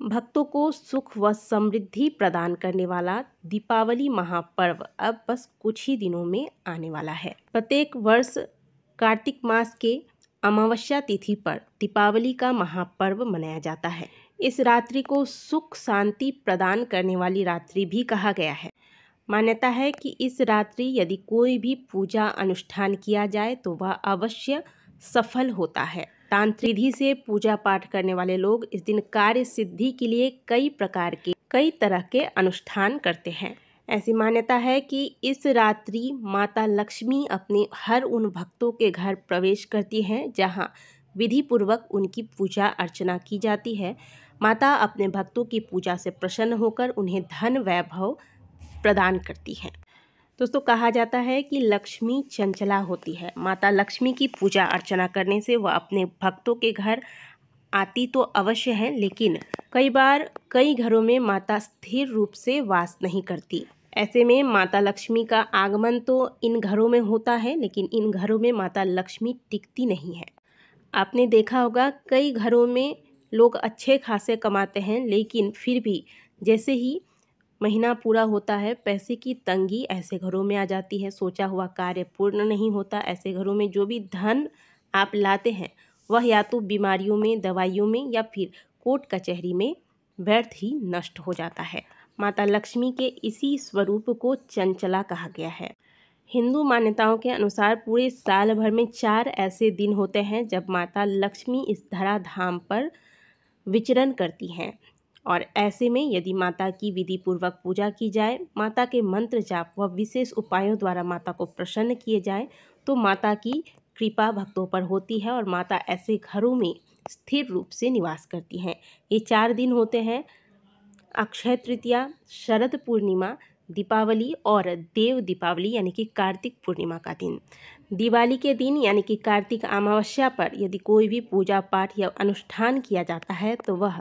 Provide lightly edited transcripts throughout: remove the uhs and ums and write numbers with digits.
भक्तों को सुख व समृद्धि प्रदान करने वाला दीपावली महापर्व अब बस कुछ ही दिनों में आने वाला है। प्रत्येक वर्ष कार्तिक मास के अमावस्या तिथि पर दीपावली का महापर्व मनाया जाता है। इस रात्रि को सुख शांति प्रदान करने वाली रात्रि भी कहा गया है। मान्यता है कि इस रात्रि यदि कोई भी पूजा अनुष्ठान किया जाए तो वह अवश्य सफल होता है। तांत्रिक विधि से पूजा पाठ करने वाले लोग इस दिन कार्य सिद्धि के लिए कई तरह के अनुष्ठान करते हैं। ऐसी मान्यता है कि इस रात्रि माता लक्ष्मी अपने हर उन भक्तों के घर प्रवेश करती हैं जहां विधि पूर्वक उनकी पूजा अर्चना की जाती है। माता अपने भक्तों की पूजा से प्रसन्न होकर उन्हें धन वैभव प्रदान करती हैं। दोस्तों, कहा जाता है कि लक्ष्मी चंचला होती है। माता लक्ष्मी की पूजा अर्चना करने से वह अपने भक्तों के घर आती तो अवश्य है, लेकिन कई बार कई घरों में माता स्थिर रूप से वास नहीं करती। ऐसे में माता लक्ष्मी का आगमन तो इन घरों में होता है, लेकिन इन घरों में माता लक्ष्मी टिकती नहीं है। आपने देखा होगा कई घरों में लोग अच्छे खासे कमाते हैं, लेकिन फिर भी जैसे ही महीना पूरा होता है पैसे की तंगी ऐसे घरों में आ जाती है। सोचा हुआ कार्य पूर्ण नहीं होता। ऐसे घरों में जो भी धन आप लाते हैं वह या तो बीमारियों में, दवाइयों में या फिर कोर्ट कचहरी में व्यर्थ ही नष्ट हो जाता है। माता लक्ष्मी के इसी स्वरूप को चंचला कहा गया है। हिंदू मान्यताओं के अनुसार पूरे साल भर में 4 ऐसे दिन होते हैं जब माता लक्ष्मी इस धराधाम पर विचरण करती हैं, और ऐसे में यदि माता की विधि पूर्वक पूजा की जाए, माता के मंत्र जाप व विशेष उपायों द्वारा माता को प्रसन्न किए जाए तो माता की कृपा भक्तों पर होती है और माता ऐसे घरों में स्थिर रूप से निवास करती हैं। ये 4 दिन होते हैं अक्षय तृतीया, शरद पूर्णिमा, दीपावली और देव दीपावली यानी कि कार्तिक पूर्णिमा का दिन। दिवाली के दिन यानी कि कार्तिक अमावस्या पर यदि कोई भी पूजा पाठ या अनुष्ठान किया जाता है तो वह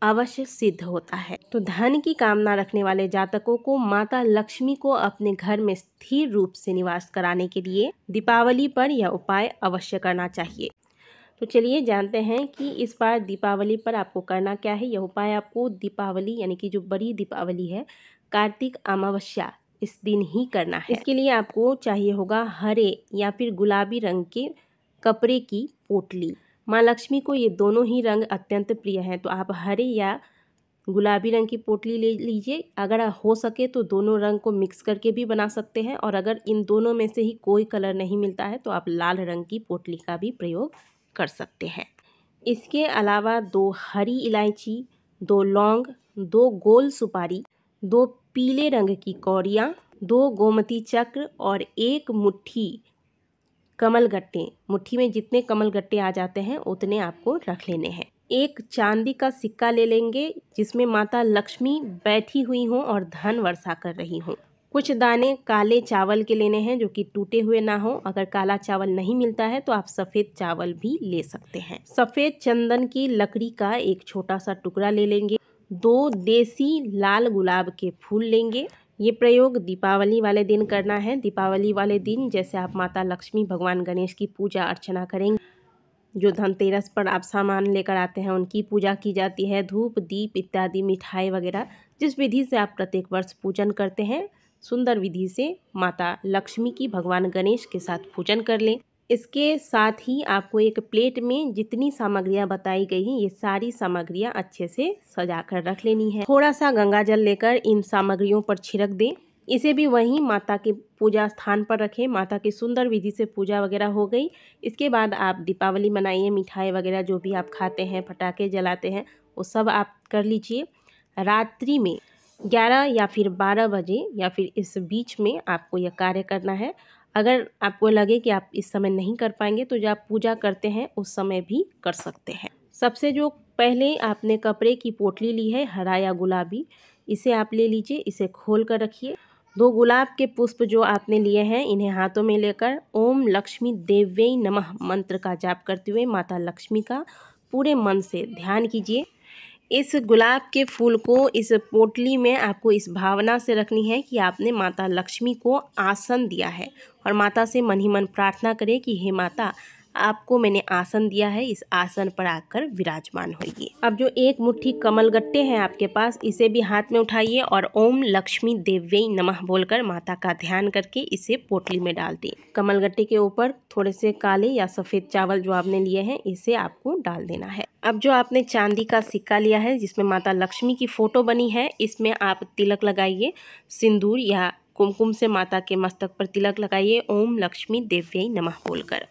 अवश्य सिद्ध होता है। तो धन की कामना रखने वाले जातकों को माता लक्ष्मी को अपने घर में स्थिर रूप से निवास कराने के लिए दीपावली पर यह उपाय अवश्य करना चाहिए। तो चलिए जानते हैं कि इस बार दीपावली पर आपको करना क्या है। यह उपाय आपको दीपावली यानी कि जो बड़ी दीपावली है, कार्तिक अमावस्या, इस दिन ही करना है। इसके लिए आपको चाहिए होगा हरे या फिर गुलाबी रंग के कपड़े की पोटली। माँ लक्ष्मी को ये दोनों ही रंग अत्यंत प्रिय हैं, तो आप हरे या गुलाबी रंग की पोटली ले लीजिए। अगर हो सके तो दोनों रंग को मिक्स करके भी बना सकते हैं, और अगर इन दोनों में से ही कोई कलर नहीं मिलता है तो आप लाल रंग की पोटली का भी प्रयोग कर सकते हैं। इसके अलावा 2 हरी इलायची, 2 लौंग, 2 गोल सुपारी, 2 पीले रंग की कौड़ियाँ, 2 गोमती चक्र और 1 मुट्ठी कमल गट्टे। मुट्ठी में जितने कमल गट्टे आ जाते हैं उतने आपको रख लेने हैं। 1 चांदी का सिक्का ले लेंगे जिसमें माता लक्ष्मी बैठी हुई हों और धन वर्षा कर रही हों। कुछ दाने काले चावल के लेने हैं जो कि टूटे हुए ना हो। अगर काला चावल नहीं मिलता है तो आप सफ़ेद चावल भी ले सकते हैं। सफ़ेद चंदन की लकड़ी का एक छोटा सा टुकड़ा ले लेंगे। 2 देसी लाल गुलाब के फूल लेंगे। ये प्रयोग दीपावली वाले दिन करना है। दीपावली वाले दिन जैसे आप माता लक्ष्मी, भगवान गणेश की पूजा अर्चना करेंगे, जो धनतेरस पर आप सामान लेकर आते हैं उनकी पूजा की जाती है। धूप, दीप इत्यादि, मिठाई वगैरह जिस विधि से आप प्रत्येक वर्ष पूजन करते हैं, सुंदर विधि से माता लक्ष्मी की, भगवान गणेश के साथ पूजन कर लें। इसके साथ ही आपको एक प्लेट में जितनी सामग्रियां बताई गई हैं ये सारी सामग्रियां अच्छे से सजा कर रख लेनी है। थोड़ा सा गंगा जल लेकर इन सामग्रियों पर छिड़क दें। इसे भी वहीं माता के पूजा स्थान पर रखें। माता की सुंदर विधि से पूजा वगैरह हो गई। इसके बाद आप दीपावली मनाइए। मिठाई वगैरह जो भी आप खाते हैं, पटाखे जलाते हैं, वो सब आप कर लीजिए। रात्रि में 11 या फिर 12 बजे या फिर इस बीच में आपको यह कार्य करना है। अगर आपको लगे कि आप इस समय नहीं कर पाएंगे तो जो आप पूजा करते हैं उस समय भी कर सकते हैं। सबसे जो पहले आपने कपड़े की पोटली ली है, हरा या गुलाबी, इसे आप ले लीजिए। इसे खोल कर रखिए। 2 गुलाब के पुष्प जो आपने लिए हैं इन्हें हाथों में लेकर ओम लक्ष्मी देव्यै नमः मंत्र का जाप करते हुए माता लक्ष्मी का पूरे मन से ध्यान कीजिए। इस गुलाब के फूल को इस पोटली में आपको इस भावना से रखनी है कि आपने माता लक्ष्मी को आसन दिया है, और माता से मन ही मन प्रार्थना करें कि हे माता, आपको मैंने आसन दिया है, इस आसन पर आकर विराजमान होइए। अब जो एक मुट्ठी कमल गट्टे हैं आपके पास, इसे भी हाथ में उठाइए और ओम लक्ष्मी देव्यै नमः बोलकर माता का ध्यान करके इसे पोटली में डाल दें। कमल गट्टे के ऊपर थोड़े से काले या सफ़ेद चावल जो आपने लिए हैं, इसे आपको डाल देना है। अब जो आपने चांदी का सिक्का लिया है जिसमें माता लक्ष्मी की फ़ोटो बनी है, इसमें आप तिलक लगाइए। सिंदूर या कुमकुम से माता के मस्तक पर तिलक लगाइए ओम लक्ष्मी देव्यै नमः बोलकर,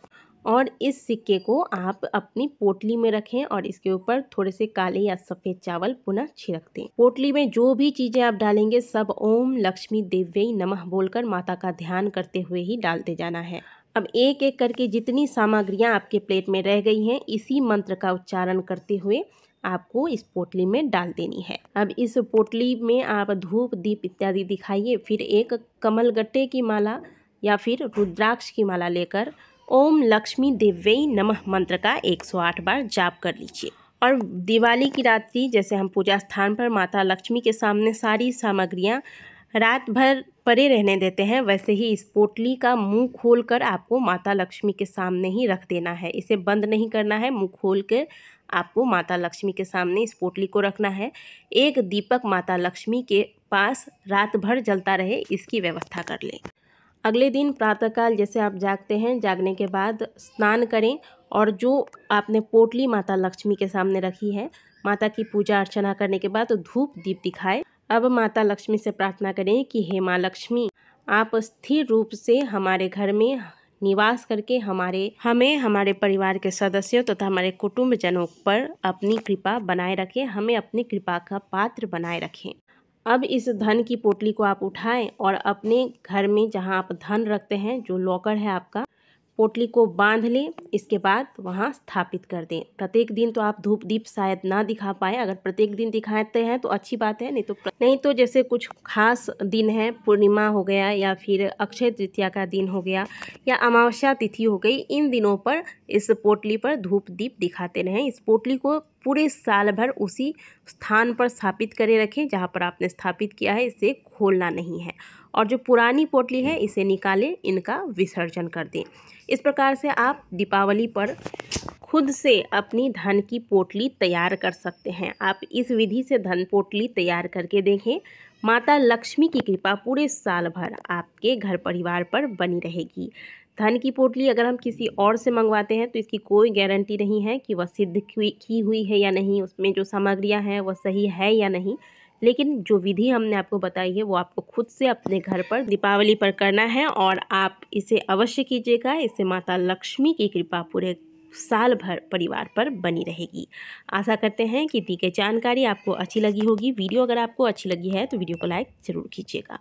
और इस सिक्के को आप अपनी पोटली में रखें और इसके ऊपर थोड़े से काले या सफ़ेद चावल पुनः छिड़क दें। पोटली में जो भी चीज़ें आप डालेंगे सब ओम लक्ष्मी देव्यै नमः बोलकर माता का ध्यान करते हुए ही डालते जाना है। अब एक एक करके जितनी सामग्रियां आपके प्लेट में रह गई हैं, इसी मंत्र का उच्चारण करते हुए आपको इस पोटली में डाल देनी है। अब इस पोटली में आप धूप दीप इत्यादि दिखाइए। फिर एक कमल गट्टे की माला या फिर रुद्राक्ष की माला लेकर ओम लक्ष्मी देव्यै नमः मंत्र का 108 बार जाप कर लीजिए। और दिवाली की रात्रि जैसे हम पूजा स्थान पर माता लक्ष्मी के सामने सारी सामग्रियां रात भर पड़े रहने देते हैं, वैसे ही इस पोटली का मुंह खोलकर आपको माता लक्ष्मी के सामने ही रख देना है। इसे बंद नहीं करना है, मुंह खोल कर आपको माता लक्ष्मी के सामने इस पोटली को रखना है। एक दीपक माता लक्ष्मी के पास रात भर जलता रहे, इसकी व्यवस्था कर लें। अगले दिन प्रातःकाल जैसे आप जागते हैं, जागने के बाद स्नान करें और जो आपने पोटली माता लक्ष्मी के सामने रखी है, माता की पूजा अर्चना करने के बाद धूप दीप दिखाएं। अब माता लक्ष्मी से प्रार्थना करें कि हे माँ लक्ष्मी, आप स्थिर रूप से हमारे घर में निवास करके हमें हमारे परिवार के सदस्यों तथा हमारे कुटुंबजनों पर अपनी कृपा बनाए रखें, हमें अपनी कृपा का पात्र बनाए रखें। अब इस धन की पोटली को आप उठाएं और अपने घर में जहां आप धन रखते हैं, जो लॉकर है आपका, पोटली को बांध लें। इसके बाद वहां स्थापित कर दें। प्रत्येक दिन तो आप धूप दीप शायद ना दिखा पाए, अगर प्रत्येक दिन दिखाते हैं तो अच्छी बात है, नहीं तो जैसे कुछ खास दिन है, पूर्णिमा हो गया या फिर अक्षय तृतीया का दिन हो गया या अमावस्या तिथि हो गई, इन दिनों पर इस पोटली पर धूप दीप दिखाते रहें। इस पोटली को पूरे साल भर उसी स्थान पर स्थापित करे रखें जहाँ पर आपने स्थापित किया है, इसे खोलना नहीं है। और जो पुरानी पोटली है इसे निकालें, इनका विसर्जन कर दें। इस प्रकार से आप दीपावली पर खुद से अपनी धन की पोटली तैयार कर सकते हैं। आप इस विधि से धन पोटली तैयार करके देखें। माता लक्ष्मी की कृपा पूरे साल भर आपके घर परिवार पर बनी रहेगी। धन की पोटली अगर हम किसी और से मंगवाते हैं तो इसकी कोई गारंटी नहीं है कि वह सिद्ध की हुई है या नहीं, उसमें जो सामग्रियां हैं वह सही है या नहीं। लेकिन जो विधि हमने आपको बताई है वो आपको खुद से अपने घर पर दीपावली पर करना है और आप इसे अवश्य कीजिएगा। इससे माता लक्ष्मी की कृपा पूरे साल भर परिवार पर बनी रहेगी। आशा करते हैं कि दी गई जानकारी आपको अच्छी लगी होगी। वीडियो अगर आपको अच्छी लगी है तो वीडियो को लाइक ज़रूर कीजिएगा।